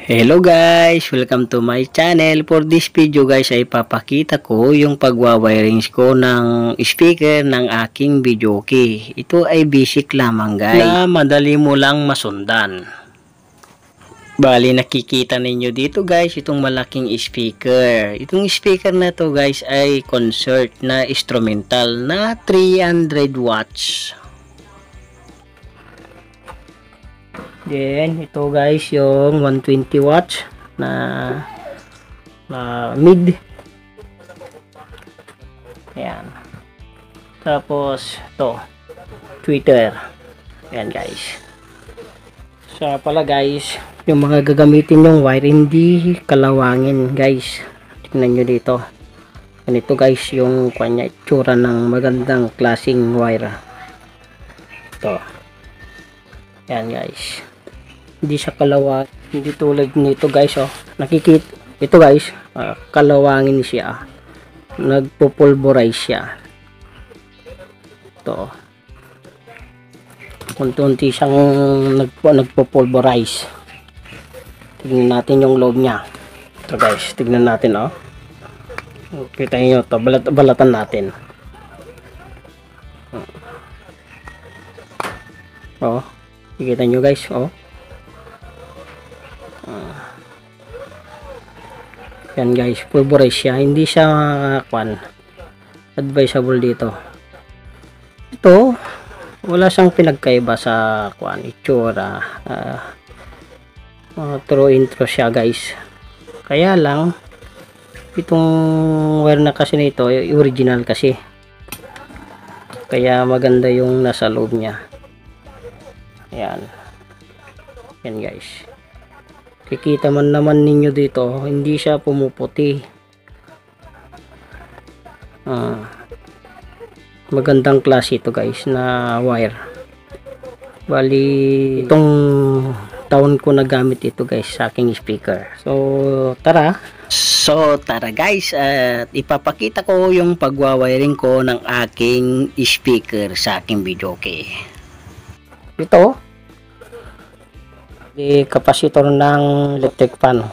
Hello guys! Welcome to my channel. For this video guys ay papakita ko yung pagwawirings ko ng speaker ng aking videoke. Ito ay basic lamang guys na madali mo lang masundan. Bali nakikita ninyo dito guys itong malaking speaker. Itong speaker na to guys ay concert na instrumental na 300 watts. Then, ito guys, yung 120 watts na mid. Ayan. Tapos, ito, Twitter. Ayan guys. So, pala guys, yung mga gagamitin yung wire, hindi kalawangin guys. Tingnan nyo dito. Ganito guys, yung kanya itsura ng magandang klaseng wire. Ito. Ayan guys. Hindi siya kalawang, hindi tulad nito guys, oh. Nakikita ito guys, kalawangin siya, nagpo-pulverize siya. Ito, unti-unti siyang nagpo-pulverize. Tignan natin yung loob niya. Ito guys, tignan natin, oh. Kita niyo to, balatan natin. Oh, kita niyo guys, oh. Yan guys, pulverize siya, hindi siya advisable dito. Ito wala siyang pinagkaiba sa itsura, true intro siya guys. Kaya lang itong wire na kasi nito original kasi, kaya maganda yung nasa loob niya. Yan guys, kikita man naman ninyo dito, hindi siya pumuputi. Magandang klase ito guys na wire. Bali itong taon ko nagamit ito guys sa aking speaker. So tara guys, at ipapakita ko yung pagwawiring ko ng aking speaker sa aking videoke. Ito di kapasitor ng electric fan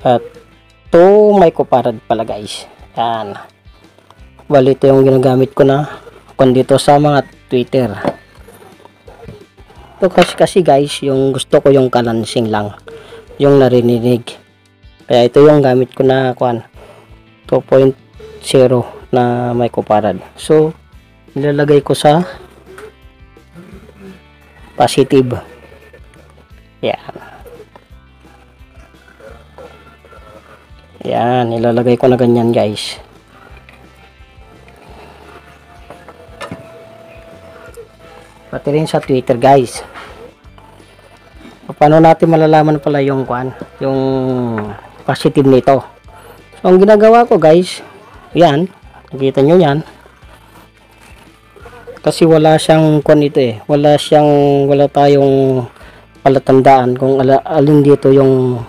at 2 microfarad pala guys. Yan, bali ito yung ginagamit ko na dito sa mga Twitter. Ito kasi guys, yung gusto ko yung kalansing lang yung narinig, kaya ito yung gamit ko na 2.0 na microfarad. So nilalagay ko sa positive. Yan, ilalagay ko na ganyan guys. Pati rin sa Twitter guys. Paano natin malalaman pala yung yung positive nito? So ang ginagawa ko guys, yan, nakita nyo yan, kasi wala siyang ito wala tayong palatandaan kung alin dito yung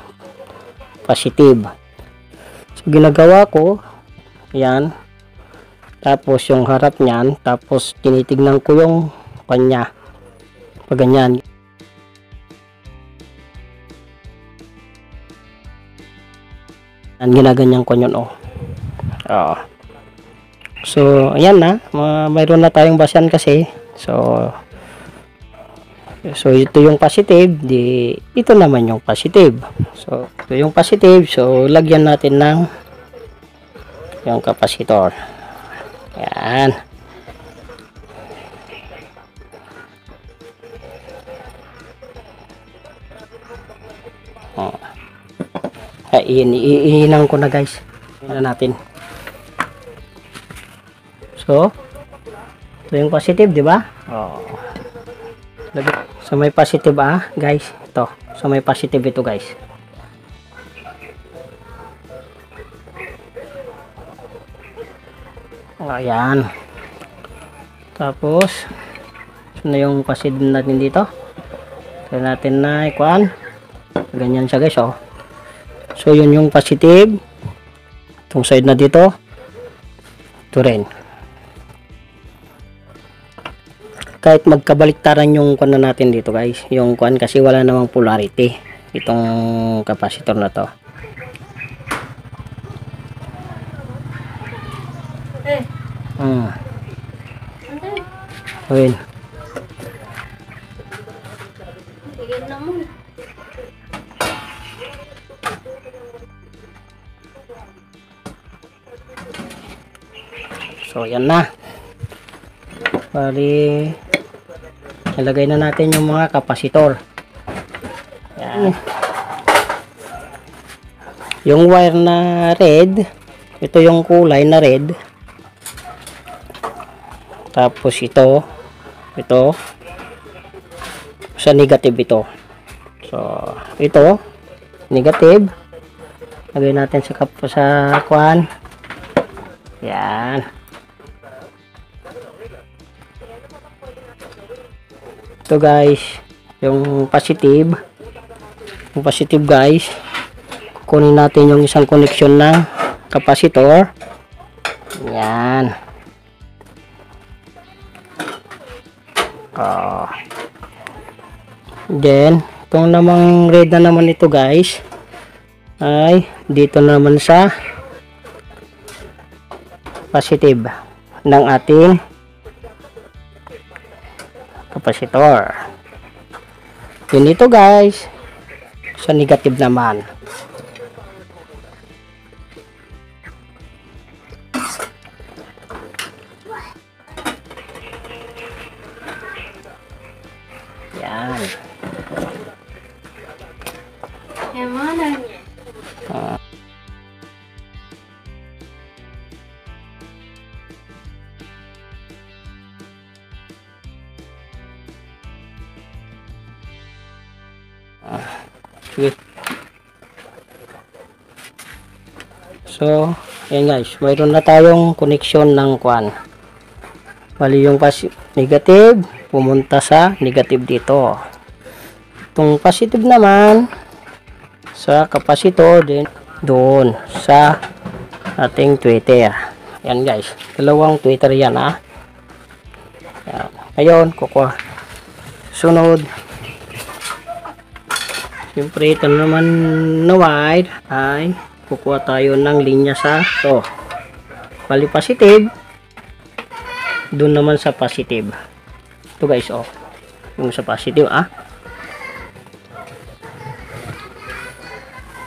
positive. So ginagawa ko yan, tapos yung harap niyan, tapos tinitignan ko yung kanya pag ganyan. Ginaganyan ko yun, oh. So ayan na, mayroon na tayong basehan kasi. So ito yung positive, ito naman yung positive. So ito yung positive, so lagyan natin ng yung capacitor. Yan. Iinang ko na guys. Iinan natin. So, ito yung positive, di ba? So may positive guys. Ito. So may positive ito guys. Ayan. Tapos ito na yung positive natin dito. So natin na ganyan siya guys, oh. So yun yung positive. Itong side na dito. Ito rin. kahit magkabaliktaran yung kuan na natin dito guys, yung kuan kasi wala namang polarity itong capacitor na to. Ayun. So yan na. Bali ilagay na natin yung mga kapasitor. Yan. Yung wire na red, ito yung kulay na red. Tapos ito sa negative ito. So ito negative. Lagay natin sa kuan. Yan. Ito guys, yung positive. Yung positive guys, kunin natin yung isang connection ng capacitor. Yan. Then, itong namang red na naman ito guys, ay dito naman sa positive ng ating kapasitor. Yun ito guys sa negative naman. Yan. Sige. So, ayan guys, mayroon na tayong connection ng kwan. Bali yung negative pumunta sa negative dito. Itong positive naman sa capacitor din doon sa ating tweeter. Ayan guys, dalawang tweeter yan ha. Ayan. Ngayon, kukuha. Sunod. Siyempre, ito naman na wire ay kukuha tayo ng linya sa to. Bali positive. Doon naman sa positive. Ito guys, oh. Yung sa positive,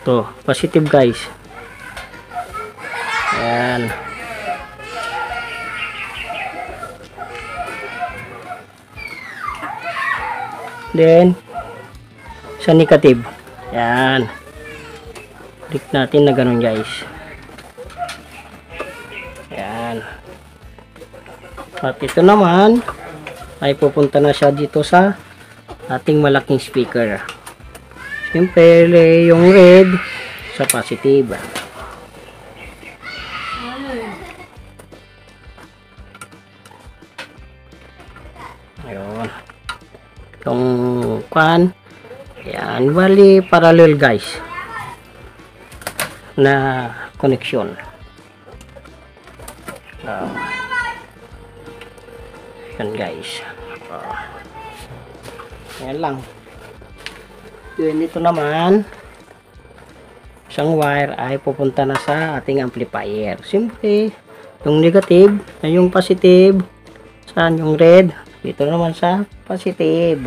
to, positive guys. Ayan. Then, sa negative. Ayan. Click natin na ganun guys. Ayan. At ito naman ay pupunta na siya dito sa ating malaking speaker. Siyempre yung red sa positive. Ayun. Itong kwan. Ayan. Bali parallel guys na connection. Yan guys. Yan lang. Yun, ito naman isang wire ay pupunta na sa ating amplifier. Siyempre yung negative ay yung positive. Saan yung red? Dito naman sa positive.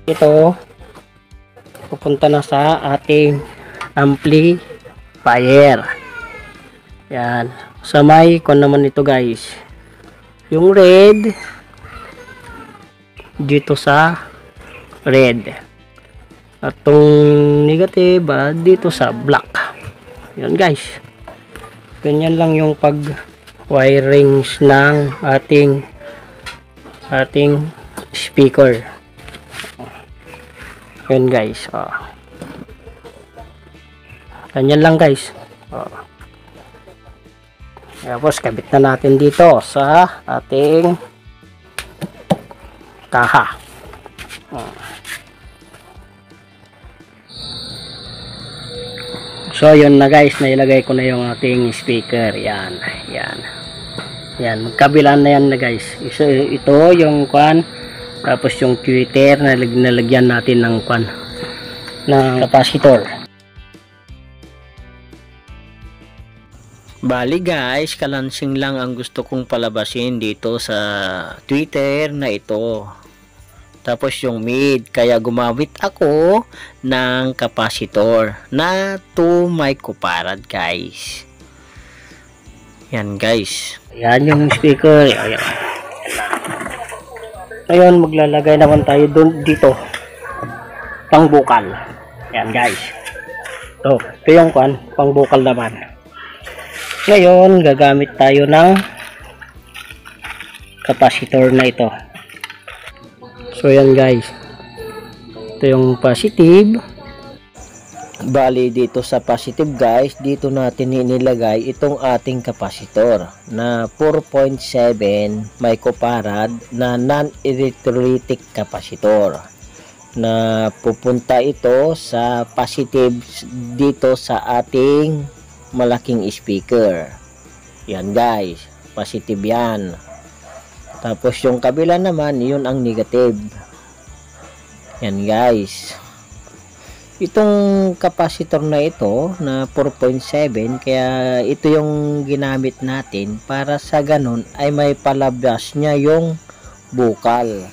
Ito pupunta na sa ating amplifier. Yan. Sa may kon naman ito guys. Yung red dito sa red. At itong negative dito sa black. Yan guys. Ganyan lang yung pag wirings ng ating speaker. Yun guys. Ganyan lang guys. Tapos kabit na natin dito sa ating kaha. So yun na guys, nailagay ko na yung ating speaker. Yan. Magkabilaan na yan na guys. Ito yung kwan, tapos yung tweeter na nalagyan natin ng kwan, ng capacitor. Bali guys, kalansing lang ang gusto kong palabasin dito sa tweeter na ito. Tapos yung mid, kaya gumamit ako ng capacitor na 2 microfarad guys. Yan guys. Yan yung speaker. Ngayon maglalagay naman tayo dito pang bukal. Yan guys. Ito yung kwan, pang bukal naman. Ngayon gagamit tayo ng capacitor na ito. So yan guys, ito yung positive. Bali dito sa positive guys, dito natin inilagay itong ating capacitor na 4.7 microfarad na non-electrolytic capacitor, na pupunta ito sa positive dito sa ating malaking speaker. Yan guys, positive yan. Tapos yung kabila naman, yun ang negative. Yan guys. Itong capacitor na ito na 4.7, kaya ito yung ginamit natin para sa ganun ay may palabas niya yung bukal.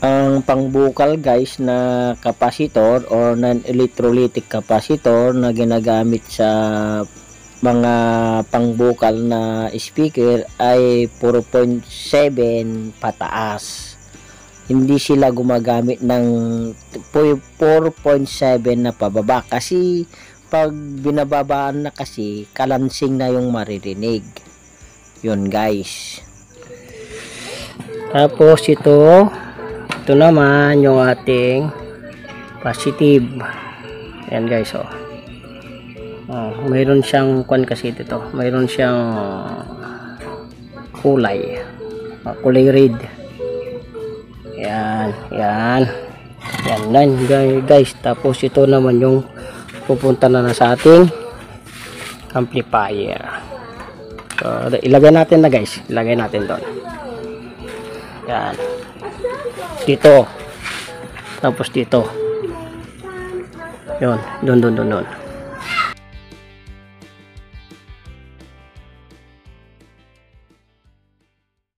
Ang pangbukal guys na capacitor or non-electrolytic capacitor na ginagamit sa mga pangbukal na speaker ay 4.7 pataas. Hindi sila gumagamit ng 4.7 na pababa kasi pag binababaan na kasi kalansing na yung maririnig. Yun guys. Tapos ito naman yung ating positive. Yan guys, mayroon siyang kwan kasi dito, mayroon siyang kulay red. Yan guys. Tapos ito naman yung pupunta na sa ating amplifier. So ilagay natin na guys, ilagay natin doon. Yan dito, tapos dito, yun, doon